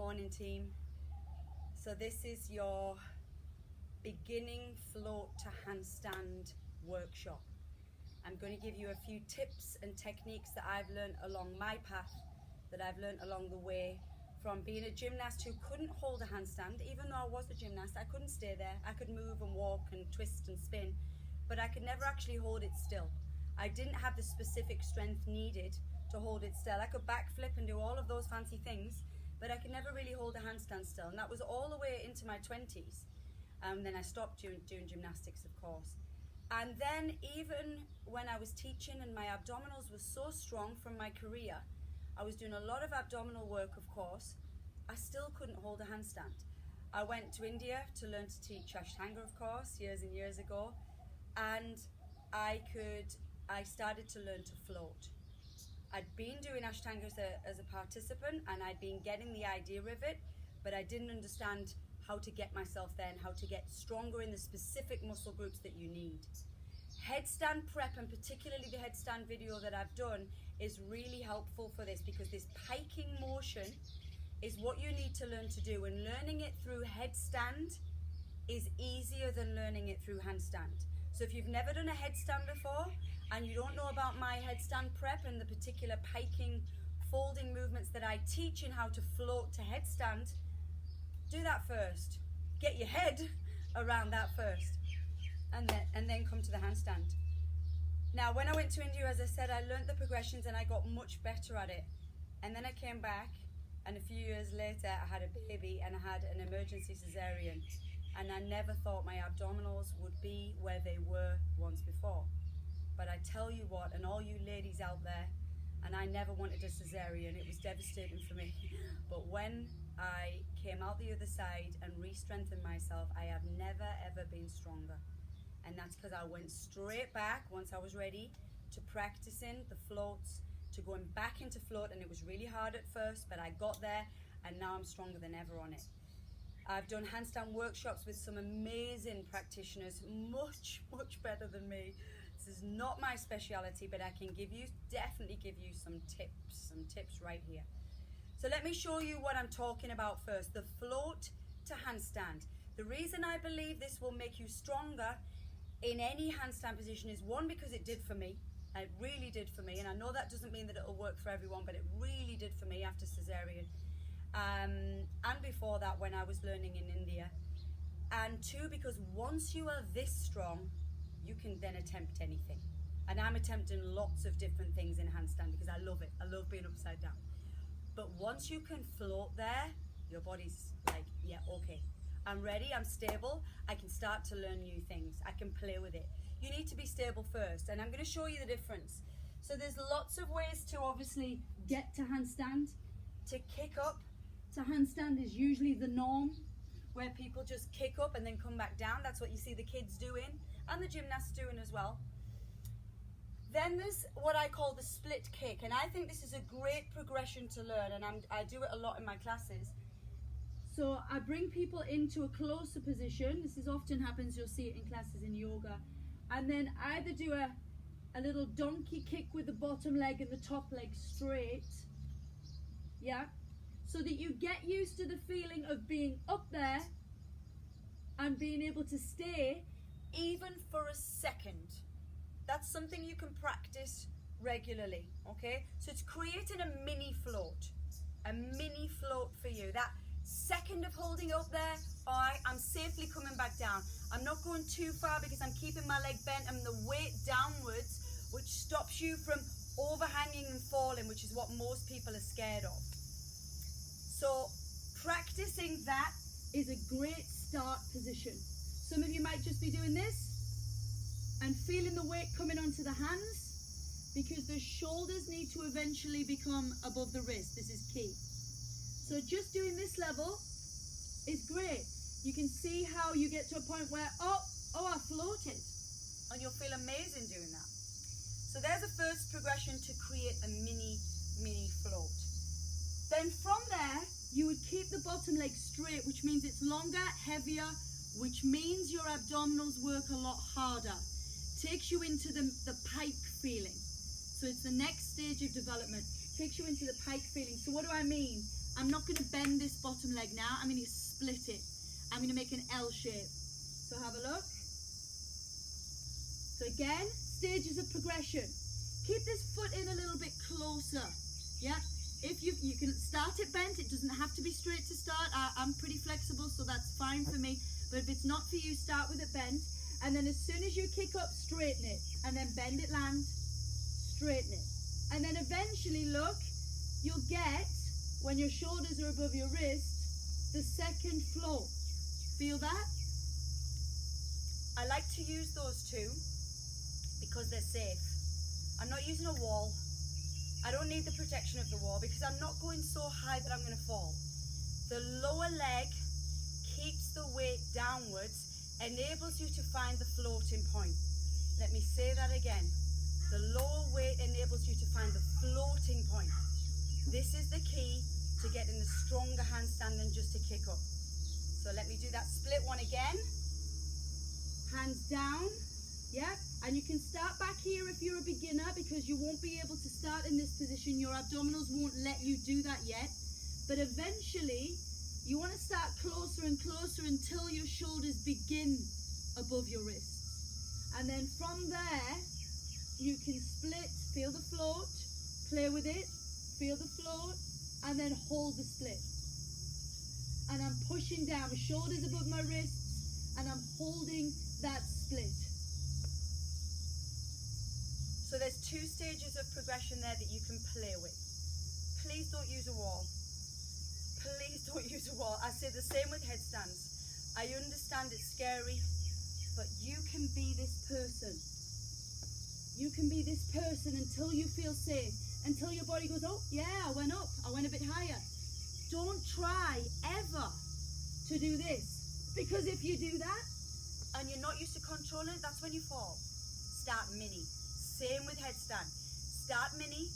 morning, team. So this is your beginning float to handstand workshop. I'm going to give you a few tips and techniques that I've learned along my path, that I've learned along the way from being a gymnast who couldn't hold a handstand. Even though I was a gymnast, I couldn't stay there. I could move and walk and twist and spin, but I could never actually hold it still. I didn't have the specific strength needed to hold it still. I could backflip and do all of those fancy things, but I could never really hold a handstand still. And that was all the way into my 20s. Then I stopped doing gymnastics, of course. And then even when I was teaching and my abdominals were so strong from my career, I was doing a lot of abdominal work, of course, I still couldn't hold a handstand. I went to India to learn to teach Ashtanga, of course, years and years ago. And I started to learn to float. I'd been doing Ashtanga as a participant, and I'd been getting the idea of it, but I didn't understand how to get myself there and how to get stronger in the specific muscle groups that you need. Headstand prep, and particularly the headstand video that I've done, is really helpful for this, because this piking motion is what you need to learn to do, and learning it through headstand is easier than learning it through handstand. So if you've never done a headstand before and you don't know about my headstand prep and the particular piking folding movements that I teach in how to float to headstand, do that first. Get your head around that first, and then come to the handstand. Now, when I went to India, as I said, I learned the progressions and I got much better at it. And then I came back, and a few years later I had a baby and I had an emergency cesarean. And I never thought my abdominals would be where they were once before. But I tell you what, and all you ladies out there, and I never wanted a cesarean, it was devastating for me. But when I came out the other side and re-strengthened myself, I have never ever been stronger. And that's because I went straight back, once I was ready, to practicing the floats, to going back into float, and it was really hard at first, but I got there, and now I'm stronger than ever on it. I've done handstand workshops with some amazing practitioners, much better than me. This is not my speciality, but I can definitely give you some tips right here. So let me show you what I'm talking about first, the float to handstand. The reason I believe this will make you stronger in any handstand position is, one, because it did for me. It really did for me, and I know that doesn't mean that it'll work for everyone, but it really did for me after cesarean. And before that, when I was learning in India. And two, because once you are this strong, you can then attempt anything. And I'm attempting lots of different things in handstand because I love it. I love being upside down. But once you can float there, your body's like, yeah, okay, I'm ready, I'm stable, I can start to learn new things, I can play with it. You need to be stable first, and I'm going to show you the difference. So there's lots of ways to obviously get to handstand. To kick up to handstand is usually the norm, where people just kick up and then come back down. That's what you see the kids doing and the gymnasts doing as well. Then there's what I call the split kick, and I think this is a great progression to learn, and I do it a lot in my classes. So I bring people into a closer position. This often happens, you'll see it in classes in yoga, and then either do a little donkey kick with the bottom leg and the top leg straight, yeah, so that you get used to the feeling of being up there and being able to stay even for a second. That's something you can practice regularly, okay? So it's creating a mini float for you. That second of holding up there, all right, I'm safely coming back down. I'm not going too far because I'm keeping my leg bent and the weight downwards, which stops you from overhanging and falling, which is what most people are scared of. So practicing that is a great start position. Some of you might just be doing this and feeling the weight coming onto the hands, because the shoulders need to eventually become above the wrist. This is key. So just doing this level is great. You can see how you get to a point where, oh, I floated. And you'll feel amazing doing that. So there's a first progression to create a mini float. Then from there, you would keep the bottom leg straight, which means it's longer, heavier, which means your abdominals work a lot harder. Takes you into the pike feeling. So it's the next stage of development. Takes you into the pike feeling. So what do I mean? I'm not going to bend this bottom leg now. I'm going to split it. I'm going to make an L shape. So have a look. So again, stages of progression. Keep this foot in a little bit closer. Yeah. If you can start it bent, it doesn't have to be straight to start. I'm pretty flexible, so that's fine for me. But if it's not for you, start with it bent. And then as soon as you kick up, straighten it. And then bend it, land, straighten it. And then eventually, look, you'll get, when your shoulders are above your wrist, the second float. Feel that? I like to use those two because they're safe. I'm not using a wall. I don't need the protection of the wall because I'm not going so high that I'm going to fall. The lower leg keeps the weight downwards, enables you to find the floating point. Let me say that again. The lower weight enables you to find the floating point. This is the key to getting the stronger handstand than just a kick up. So let me do that split one again. Hands down. Yeah, and you can start back here if you're a beginner because you won't be able to start in this position. Your abdominals won't let you do that yet. But eventually, you want to start closer and closer until your shoulders begin above your wrists. And then from there, you can split, feel the float, play with it, feel the float, and then hold the split. And I'm pushing down, shoulders above my wrists, and I'm holding that split. So there's two stages of progression there that you can play with. Please don't use a wall. Please don't use a wall. I say the same with headstands. I understand it's scary, but you can be this person. You can be this person until you feel safe, until your body goes, oh yeah, I went up, I went a bit higher. Don't try ever to do this, because if you do that and you're not used to controlling it, that's when you fall. Start mini. Same with headstand. Start mini,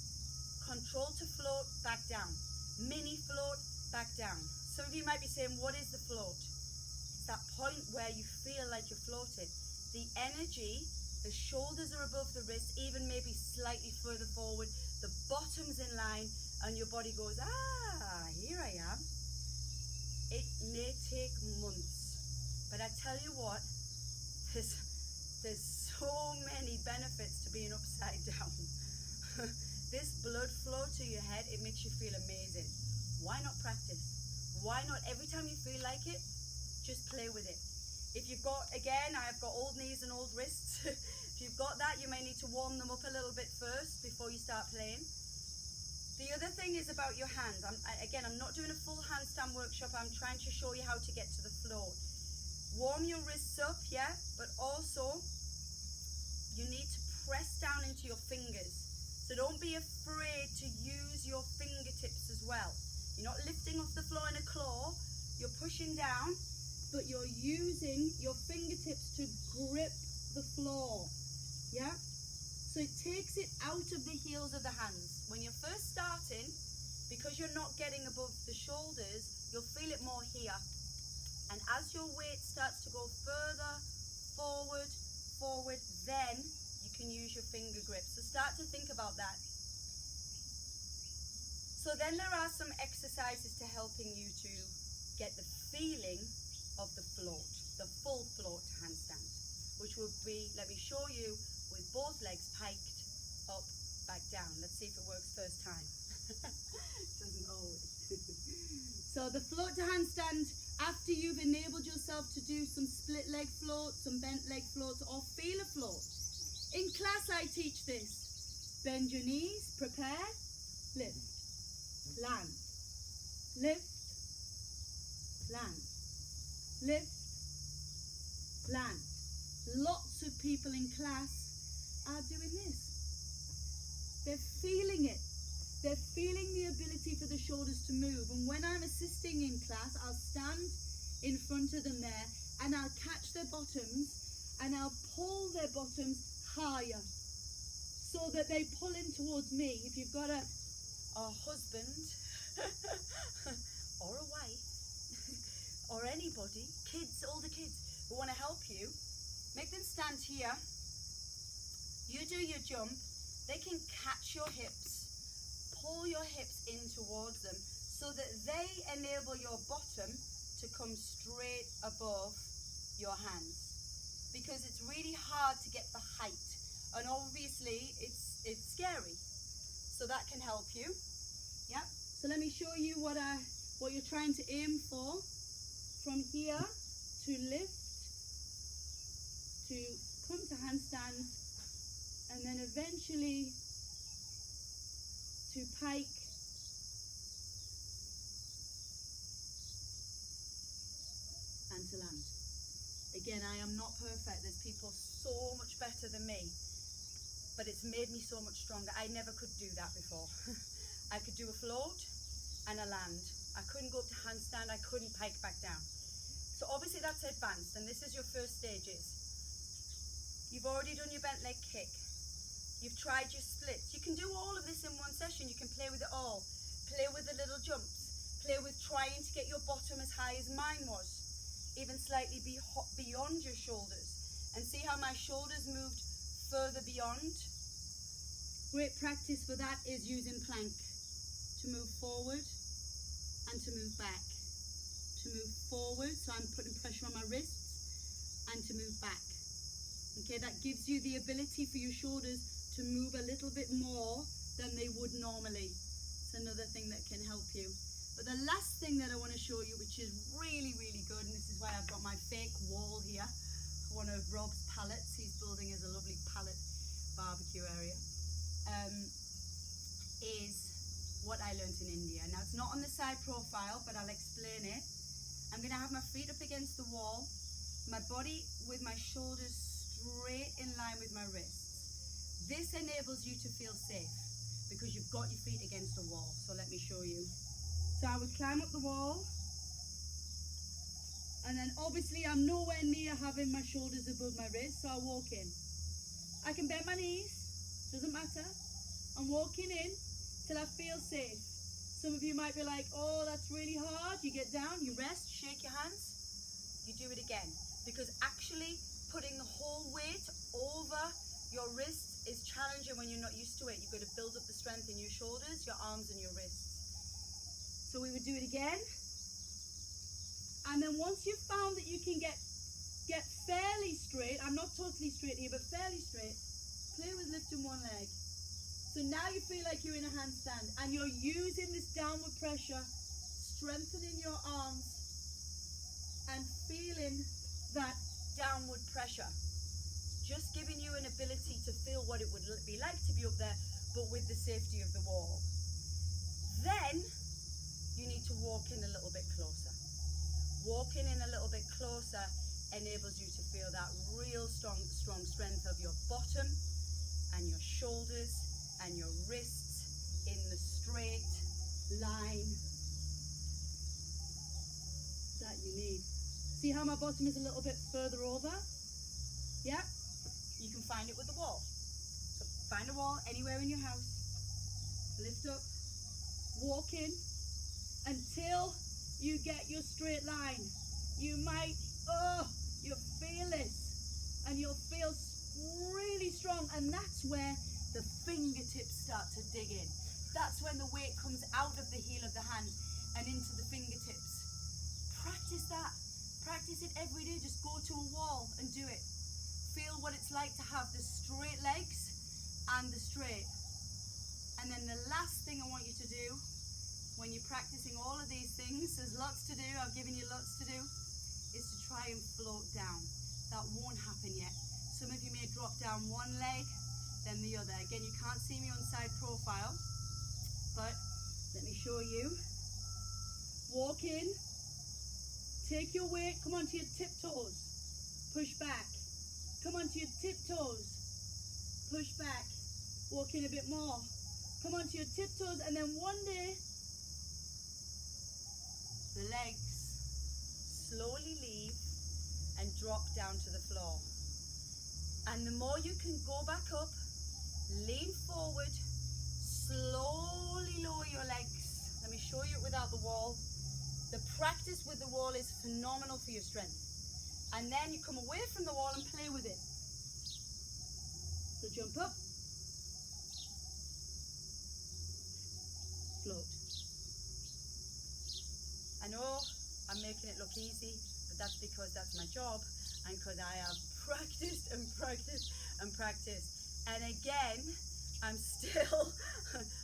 control to float, back down. Mini float, back down. Some of you might be saying, what is the float? It's that point where you feel like you're floating. The energy, the shoulders are above the wrist, even maybe slightly further forward. The bottom's in line and your body goes, here I am. It may take months, but I tell you what, there's so many benefits to being upside down. This blood flow to your head, it makes you feel amazing. Why not practice? Why not every time you feel like it, just play with it? If you've got, again, I've got old knees and old wrists. If you've got that, you may need to warm them up a little bit first before you start playing. The other thing is about your hands. I'm not doing a full handstand workshop. I'm trying to show you how to get to the floor. Warm your wrists up, yeah, but also you need to press down into your fingers. So don't be afraid to use your fingertips as well. You're not lifting off the floor in a claw. You're pushing down, but you're using your fingertips to grip the floor. Yeah? So it takes it out of the heels of the hands. When you're first starting, because you're not getting above the shoulders, you'll feel it more here. And as your weight starts to go further forward, then you can use your finger grip. So start to think about that. So then there are some exercises to helping you to get the feeling of the float, the full float handstand, which would be, let me show you, with both legs piked, up, back down. Let's see if it works first time. Doesn't always. So the float to handstand, after you've enabled yourself to do some split leg floats, some bent leg floats, or feel a float. In class I teach this. Bend your knees, prepare, lift, land, lift, land, lift, land. Lots of people in class are doing this. They're feeling it. They're feeling the ability for the shoulders to move. And when I'm assisting in class, I'll stand in front of them there and I'll catch their bottoms and I'll pull their bottoms higher so that they pull in towards me. If you've got a husband or a wife or anybody, kids, older kids who want to help you, make them stand here. You do your jump. They can catch your hips, pull your hips in towards them so that enable your bottom to come straight above your hands, because it's really hard to get the height, and obviously it's scary. So that can help you. Yep. So let me show you what you're trying to aim for. From here to lift, to come to handstand, and then eventually to pike, and to land. Again, I am not perfect. There's people so much better than me, but it's made me so much stronger. I never could do that before. I could do a float and a land. I couldn't go up to handstand. I couldn't pike back down. So obviously that's advanced, and this is your first stages. You've already done your bent leg kick. You've tried your splits. You can do all of this in one session. You can play with it all. Play with the little jumps. Play with trying to get your bottom as high as mine was, even slightly beyond your shoulders. And see how my shoulders moved further beyond? Great practice for that is using plank to move forward and to move back. To move forward, so I'm putting pressure on my wrists, and to move back. Okay, that gives you the ability for your shoulders to move a little bit more than they would normally. It's another thing that can help you. But the last thing that I want to show you, which is really, really good, and this is why I've got my fake wall here, one of Rob's pallets. He's building us a lovely pallet barbecue area, is what I learned in India. Now, it's not on the side profile, but I'll explain it. I'm going to have my feet up against the wall, my body with my shoulders straight in line with my wrists. This enables you to feel safe because you've got your feet against a wall. So let me show you. So I would climb up the wall, and then obviously I'm nowhere near having my shoulders above my wrists, so I walk in. I can bend my knees, doesn't matter. I'm walking in till I feel safe. Some of you might be like, oh, that's really hard. You get down, you rest, shake your hands, you do it again. Because actually putting the whole weight over your wrists is challenging when you're not used to it. You've got to build up the strength in your shoulders, your arms and your wrists. So we would do it again. And then once you've found that you can get fairly straight, I'm not totally straight here, but fairly straight, play with lifting one leg. So now you feel like you're in a handstand, and you're using this downward pressure, strengthening your arms and feeling that downward pressure. Just giving you an ability to feel what it would be like to be up there, but with the safety of the wall. Then you need to walk in a little bit closer. Walking in a little bit closer enables you to feel that real strong strength of your bottom and your shoulders and your wrists in the straight line that you need. See how my bottom is a little bit further over? Yeah? You can find it with the wall. So find a wall anywhere in your house. Lift up, walk in until you get your straight line. You might, you'll feel this, and you'll feel really strong, and that's where the fingertips start to dig in. That's when the weight comes out of the heel of the hand and into the fingertips. Practice that. Practice it every day. Just go to a wall and do it. Feel what it's like to have the straight legs and the straight. And then the last thing I want you to do when you're practicing all of these things, there's lots to do, I've given you lots to do, is to try and float down. That won't happen yet. Some of you may drop down one leg, then the other. Again, you can't see me on side profile, but let me show you. Walk in, take your weight, come onto your tiptoes, push back. Come onto your tiptoes, push back. Walk in a bit more. Come onto your tiptoes, and then one day, the legs slowly leave and drop down to the floor. And the more you can go back up, lean forward, slowly lower your legs. Let me show you it without the wall. The practice with the wall is phenomenal for your strength. And then you come away from the wall and play with it. So jump up, float. I know I'm making it look easy, but that's because that's my job and because I have practiced and practiced and practiced. And again, I'm still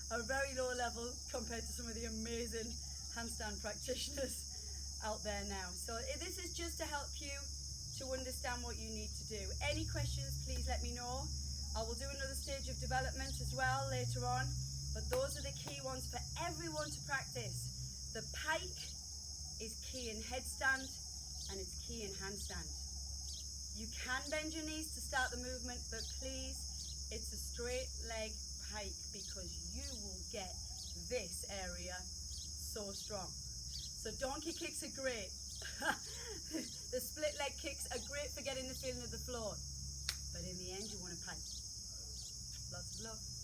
a very low level compared to some of the amazing handstand practitioners out there now. So this is just to help you to understand what you need to do. Any questions, please let me know. I will do another stage of development as well later on, but those are the key ones for everyone to practice. The pike is key in headstand and it's key in handstand. You can bend your knees to start the movement, but please, it's a straight leg pike because you will get this area so strong. So donkey kicks are great. The split leg kicks are great for getting the feeling of the floor, but in the end you want a pike. Lots of love.